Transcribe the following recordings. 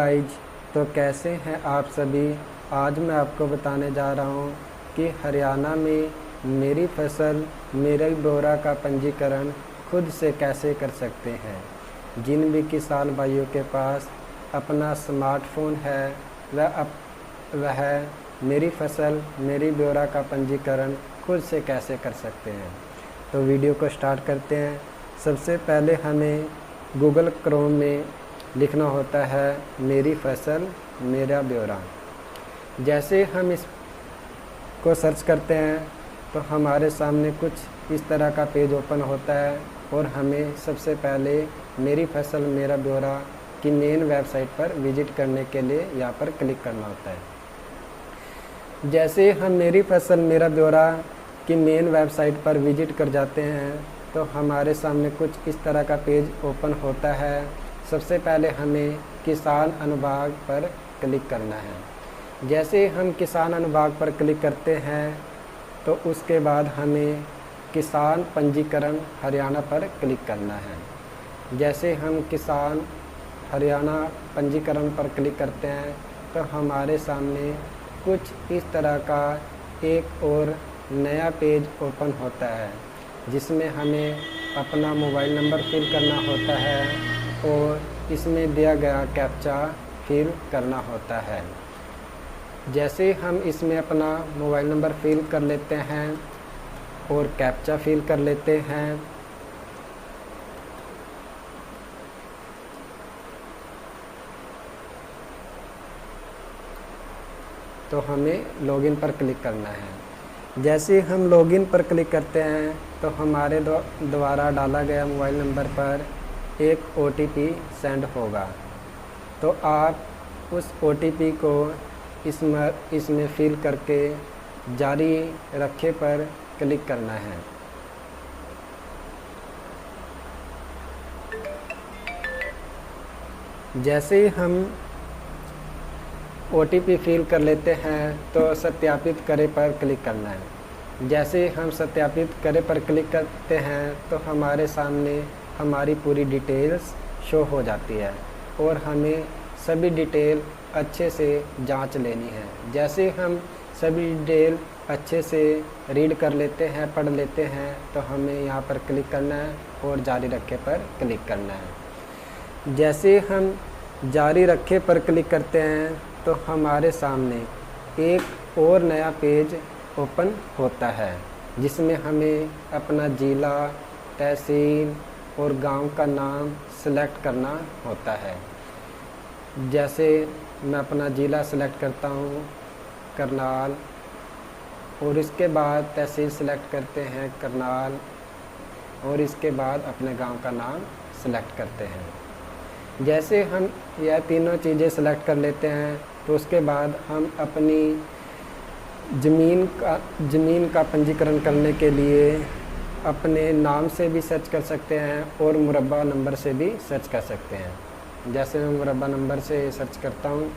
Guys, तो कैसे हैं आप सभी। आज मैं आपको बताने जा रहा हूं कि हरियाणा में मेरी फसल मेरे ब्यौरा का पंजीकरण खुद से कैसे कर सकते हैं। जिन भी किसान भाइयों के पास अपना स्मार्टफोन है वह मेरी फसल मेरी ब्यौरा का पंजीकरण खुद से कैसे कर सकते हैं। तो वीडियो को स्टार्ट करते हैं। सबसे पहले हमें गूगल क्रोम में लिखना होता है मेरी फसल मेरा ब्यौरा। जैसे हम इसको सर्च करते हैं तो हमारे सामने कुछ इस तरह का पेज ओपन होता है और हमें सबसे पहले मेरी फसल मेरा ब्यौरा की मेन वेबसाइट पर विजिट करने के लिए यहाँ पर क्लिक करना होता है। जैसे हम मेरी फसल मेरा ब्यौरा की मेन वेबसाइट पर विजिट कर जाते हैं तो हमारे सामने कुछ इस तरह का पेज ओपन होता है। सबसे पहले हमें किसान अनुभाग पर क्लिक करना है। जैसे हम किसान अनुभाग पर क्लिक करते हैं तो उसके बाद हमें किसान पंजीकरण हरियाणा पर क्लिक करना है। जैसे हम किसान हरियाणा पंजीकरण पर क्लिक करते हैं तो हमारे सामने कुछ इस तरह का एक और नया पेज ओपन होता है जिसमें हमें अपना मोबाइल नंबर फिल करना होता है और इसमें दिया गया कैप्चा फिल करना होता है। जैसे हम इसमें अपना मोबाइल नंबर फिल कर लेते हैं और कैप्चा फिल कर लेते हैं तो हमें लॉगिन पर क्लिक करना है। जैसे हम लॉगिन पर क्लिक करते हैं तो हमारे द्वारा डाला गया मोबाइल नंबर पर एक OTP सेंड होगा। तो आप उस OTP को इसमें फिल करके जारी रखे पर क्लिक करना है। जैसे ही हम OTP फिल कर लेते हैं तो सत्यापित करें पर क्लिक करना है। जैसे हम सत्यापित करें पर क्लिक करते हैं तो हमारे सामने हमारी पूरी डिटेल्स शो हो जाती है और हमें सभी डिटेल अच्छे से जांच लेनी है। जैसे हम सभी डिटेल अच्छे से रीड कर लेते हैं, पढ़ लेते हैं तो हमें यहाँ पर क्लिक करना है और जारी रखे पर क्लिक करना है। जैसे हम जारी रखे पर क्लिक करते हैं तो हमारे सामने एक और नया पेज ओपन होता है जिसमें हमें अपना ज़िला, तहसील और गांव का नाम सेलेक्ट करना होता है। जैसे मैं अपना ज़िला सेलेक्ट करता हूँ करनाल और इसके बाद तहसील सेलेक्ट करते हैं करनाल और इसके बाद अपने गांव का नाम सेलेक्ट करते हैं। जैसे हम यह तीनों चीज़ें सेलेक्ट कर लेते हैं तो उसके बाद हम अपनी ज़मीन का पंजीकरण करने के लिए अपने नाम से भी सर्च कर सकते हैं और मुरब्बा नंबर से भी सर्च कर सकते हैं। जैसे मैं मुरब्बा नंबर से सर्च करता हूँ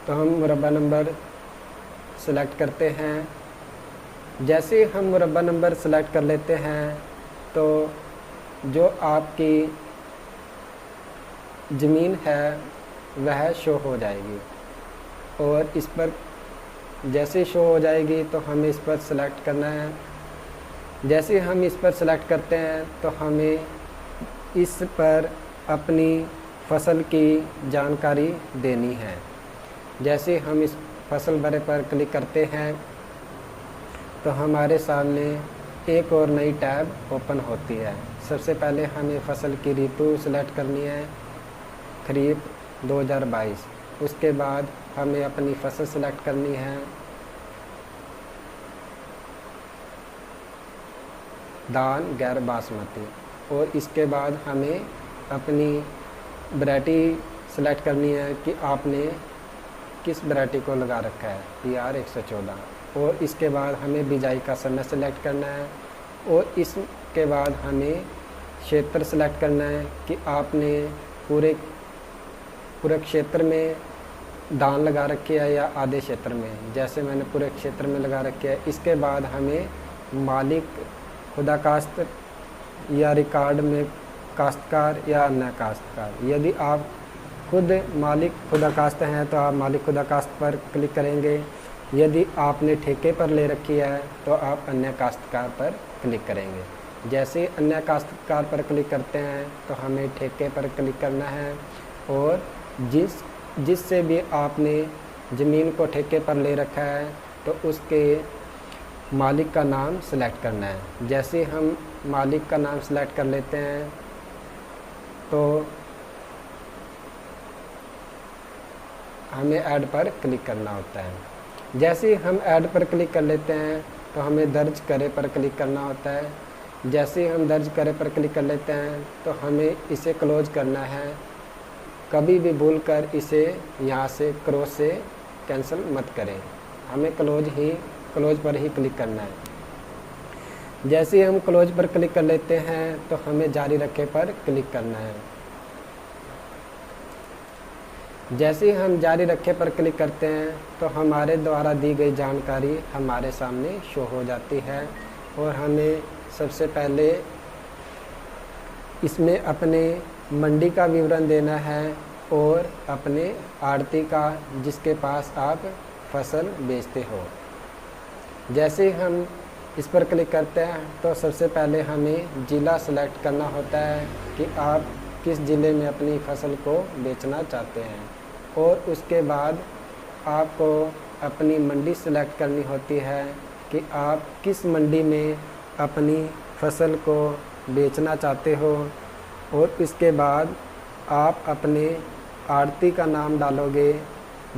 तो हम मुरब्बा नंबर सेलेक्ट करते हैं। जैसे हम मुरब्बा नंबर सेलेक्ट कर लेते हैं तो जो आपकी ज़मीन है वह शो हो जाएगी और इस पर जैसे शो हो जाएगी तो हमें इस पर सेलेक्ट करना है। जैसे हम इस पर सेलेक्ट करते हैं तो हमें इस पर अपनी फसल की जानकारी देनी है। जैसे हम इस फसल भरे पर क्लिक करते हैं तो हमारे सामने एक और नई टैब ओपन होती है। सबसे पहले हमें फसल की ऋतु सेलेक्ट करनी है खरीफ 2022। उसके बाद हमें अपनी फसल सेलेक्ट करनी है धान गैर बासमती और इसके बाद हमें अपनी वैरायटी सेलेक्ट करनी है कि आपने किस वैरायटी को लगा रखा है PR 114 और इसके बाद हमें बिजाई का समय सेलेक्ट करना है और इसके बाद हमें क्षेत्र सेलेक्ट करना है कि आपने पूरे क्षेत्र में धान लगा रखे है या आधे क्षेत्र में। जैसे मैंने पूरे क्षेत्र में लगा रखे है। इसके बाद हमें मालिक खुदा काश्त या रिकॉर्ड में काश्तकार या अन्य काश्तकार। यदि आप खुद मालिक खुदा काश्त हैं तो आप मालिक खुदा काश्त पर क्लिक करेंगे। यदि आपने ठेके पर ले रखी है तो आप अन्य काश्तकार पर क्लिक करेंगे। जैसे ही अन्य काश्तकार पर क्लिक करते हैं तो हमें ठेके पर क्लिक करना है और जिससे भी आपने ज़मीन को ठेके पर ले रखा है तो उसके मालिक का नाम सेलेक्ट करना है। जैसे हम मालिक का नाम सेलेक्ट कर लेते हैं तो हमें ऐड पर क्लिक करना होता है। जैसे ही हम ऐड पर क्लिक कर लेते हैं तो हमें दर्ज करे पर क्लिक करना होता है। जैसे ही हम दर्ज करे पर क्लिक कर लेते हैं तो हमें इसे क्लोज करना है। कभी भी भूलकर इसे यहाँ से क्रॉस से कैंसिल मत करें, हमें क्लोज पर ही क्लिक करना है। जैसे ही हम क्लोज पर क्लिक कर लेते हैं तो हमें जारी रखे पर क्लिक करना है। जैसे ही हम जारी रखे पर क्लिक करते हैं तो हमारे द्वारा दी गई जानकारी हमारे सामने शो हो जाती है और हमें सबसे पहले इसमें अपने मंडी का विवरण देना है और अपने आड़ती का जिसके पास आप फसल बेचते हो। जैसे ही हम इस पर क्लिक करते हैं तो सबसे पहले हमें ज़िला सेलेक्ट करना होता है कि आप किस ज़िले में अपनी फसल को बेचना चाहते हैं और उसके बाद आपको अपनी मंडी सेलेक्ट करनी होती है कि आप किस मंडी में अपनी फसल को बेचना चाहते हो और इसके बाद आप अपने आड़ती का नाम डालोगे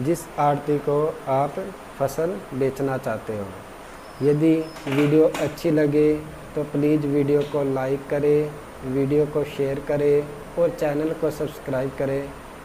जिस आड़ती को आप फसल बेचना चाहते हो। यदि वीडियो अच्छी लगे तो प्लीज़ वीडियो को लाइक करें, वीडियो को शेयर करें और चैनल को सब्सक्राइब करें